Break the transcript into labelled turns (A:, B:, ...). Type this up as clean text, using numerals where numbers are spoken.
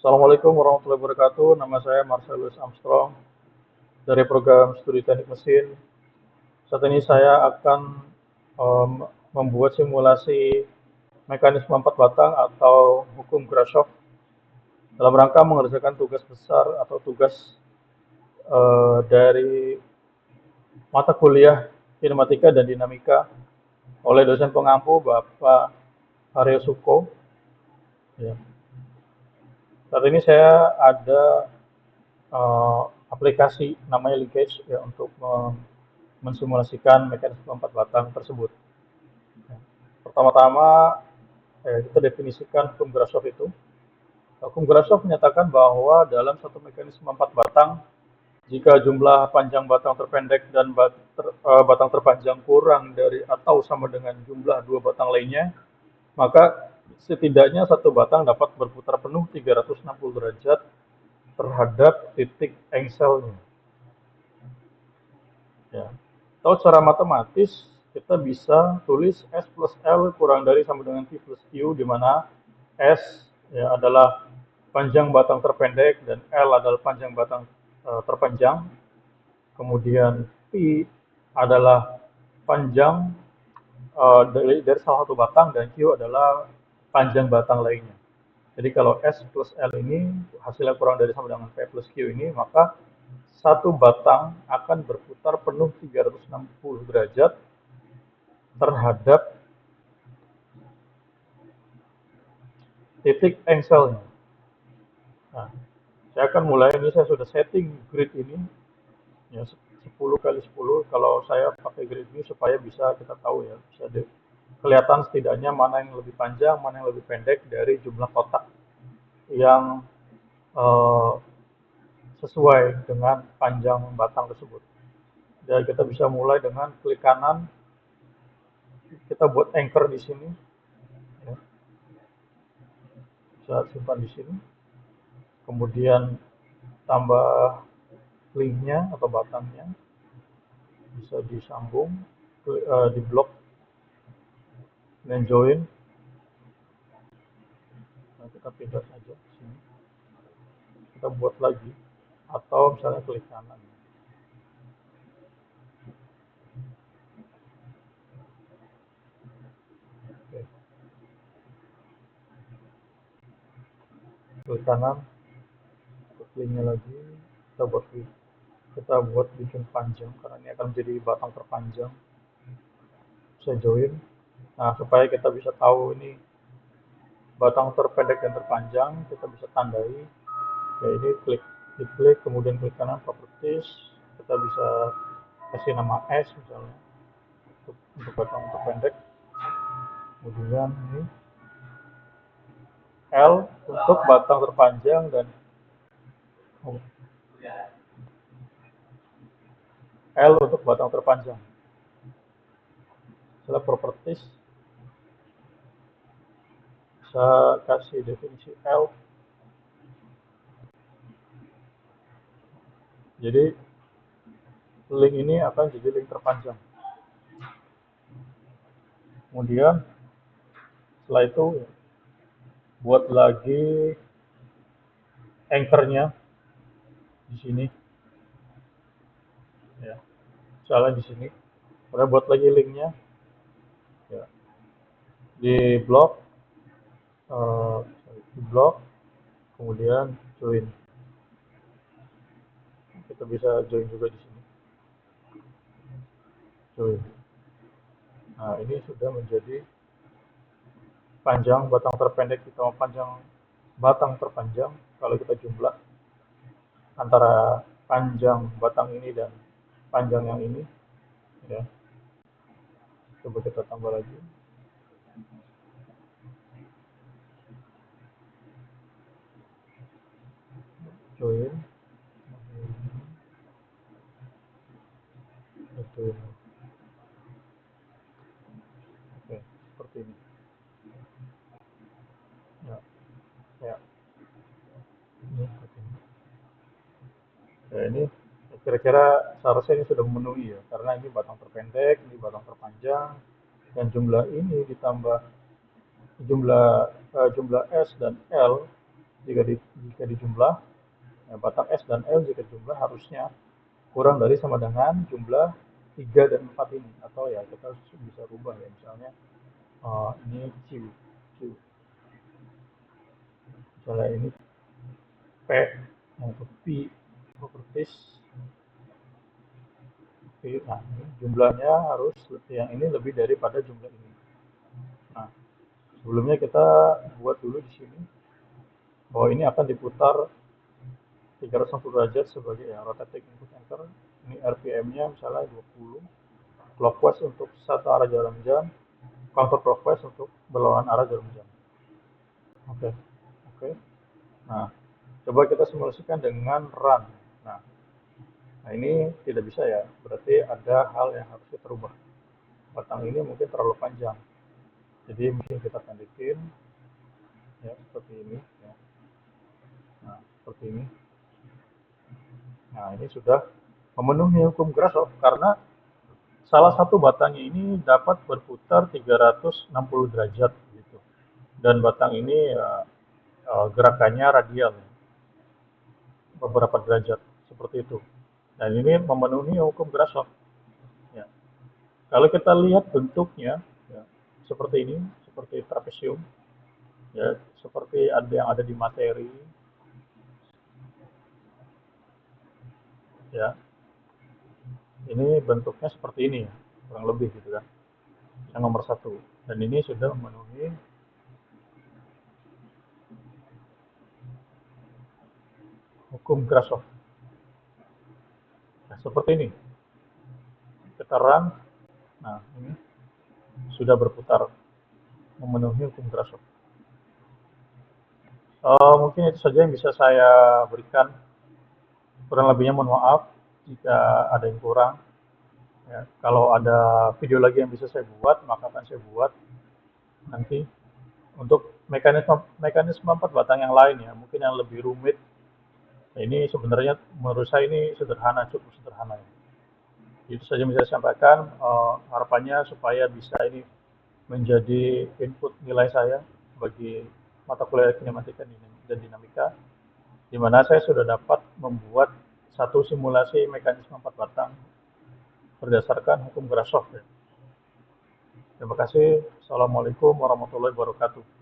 A: Assalamualaikum warahmatullahi wabarakatuh. Nama saya Marcelus Armstrong dari program studi teknik mesin. Saat ini saya akan em, membuat simulasi mekanisme empat batang atau hukum Grashof dalam rangka mengerjakan tugas besar atau tugas dari mata kuliah kinematika dan dinamika oleh dosen pengampu Bapak Aryo Suko. Ya. Saat ini saya ada eh, aplikasi namanya Linkage ya, untuk mensimulasikan mekanisme empat batang tersebut. Pertama-tama kita definisikan hukum Grashof itu. Hukum Grashof menyatakan bahwa dalam satu mekanisme empat batang, jika jumlah panjang batang terpendek dan batang terpanjang kurang dari atau sama dengan jumlah dua batang lainnya, maka setidaknya satu batang dapat berputar penuh 360 derajat terhadap titik engselnya. Ya. Atau secara matematis kita bisa tulis S plus L kurang dari sama dengan P plus Q, di mana S ya, adalah panjang batang terpendek dan L adalah panjang batang terpanjang. Kemudian P adalah panjang dari salah satu batang dan Q adalah panjang batang lainnya. Jadi kalau S plus L ini hasilnya kurang dari sama dengan P plus Q ini, maka satu batang akan berputar penuh 360 derajat terhadap titik engselnya. Nah, saya akan mulai ini, saya sudah setting grid ini ya 10 kali 10. Kalau saya pakai grid ini supaya bisa kita tahu ya, bisa kelihatan setidaknya mana yang lebih panjang, mana yang lebih pendek dari jumlah kotak yang eh, sesuai dengan panjang batang tersebut. Dan kita bisa mulai dengan klik kanan, kita buat anchor di sini, ya. Bisa simpan di sini. Kemudian tambah linknya atau batangnya, bisa disambung, di blok dan join. Nah, kita pindah saja ke sini. Kita buat lagi, atau misalnya klik kanan. Oke. Klik kanan, klik linknya lagi, kita buat bikin panjang karena ini akan menjadi batang terpanjang. Saya join. Nah, supaya kita bisa tahu ini batang terpendek dan terpanjang, kita bisa tandai. Ya, ini diklik, kemudian klik kanan properties, kita bisa kasih nama S misalnya untuk batang terpendek. Kemudian ini L untuk batang terpanjang dan L untuk batang terpanjang. Setelah properties, bisa kasih definisi L. Jadi link ini akan jadi link terpanjang. Kemudian setelah itu buat lagi anchornya di sini, ya, misalnya di sini. Kemudian buat lagi linknya, ya, di blok, eh, di blok, kemudian join. Kita bisa join juga di sini, join. Nah, ini sudah menjadi panjang batang terpendek ditambah panjang batang terpanjang. Kalau kita jumlah antara panjang batang ini dan panjang yang ini, ya, coba kita tambah lagi, join, join. Oke, seperti ini. Ya, ya, ini seperti ini. Ya, ini kira-kira seharusnya ini sudah memenuhi ya, karena ini batang terpendek, ini batang terpanjang, dan jumlah ini ditambah jumlah S dan L Jika dijumlah, ya, batang S dan L jika dijumlah harusnya kurang dari sama dengan jumlah 3 dan 4 ini. Atau ya kita bisa rubah ya, misalnya ini Q, misalnya ini P, untuk P, properties P, nah ini jumlahnya harus yang ini lebih daripada jumlah ini. Nah, sebelumnya kita buat dulu di sini bahwa ini akan diputar 360 derajat sebagai ya, rotating input enter. Ini RPM-nya misalnya 20, clockwise untuk satu arah jarum jam, counterclockwise untuk berlawanan arah jarum jam. Oke, oke. Nah, coba kita simulasikan dengan run. Nah, nah ini tidak bisa ya, berarti ada hal yang harus kita rubah. Batang ini mungkin terlalu panjang, jadi mungkin kita pendekin, ya seperti ini. Ya. Nah, seperti ini. Nah, ini sudah memenuhi hukum Grashof karena salah satu batangnya ini dapat berputar 360 derajat gitu. Dan batang ini gerakannya radial, beberapa derajat seperti itu. Dan ini memenuhi hukum Grashof. Ya. Kalau kita lihat bentuknya, ya, seperti ini, seperti trapesium, ya, seperti ada yang ada di materi, ya. Ini bentuknya seperti ini, ya, kurang lebih gitu kan. Yang nomor satu. Dan ini sudah memenuhi hukum Grashof. Nah, seperti ini. Kita run, nah ini sudah berputar memenuhi hukum Grashof. Mungkin itu saja yang bisa saya berikan. Kurang lebihnya mohon maaf jika ada yang kurang. Ya, kalau ada video lagi yang bisa saya buat, maka akan saya buat nanti untuk mekanisme mekanisme empat batang yang lain ya, mungkin yang lebih rumit. Nah, ini sebenarnya menurut saya ini sederhana, cukup sederhana. Ya. Itu saja yang bisa saya sampaikan. Harapannya supaya bisa ini menjadi input nilai saya bagi mata kuliah kinematika dan dinamika, di mana saya sudah dapat membuat satu simulasi mekanisme empat batang berdasarkan hukum Grashof. Ya. Terima kasih. Assalamualaikum warahmatullahi wabarakatuh.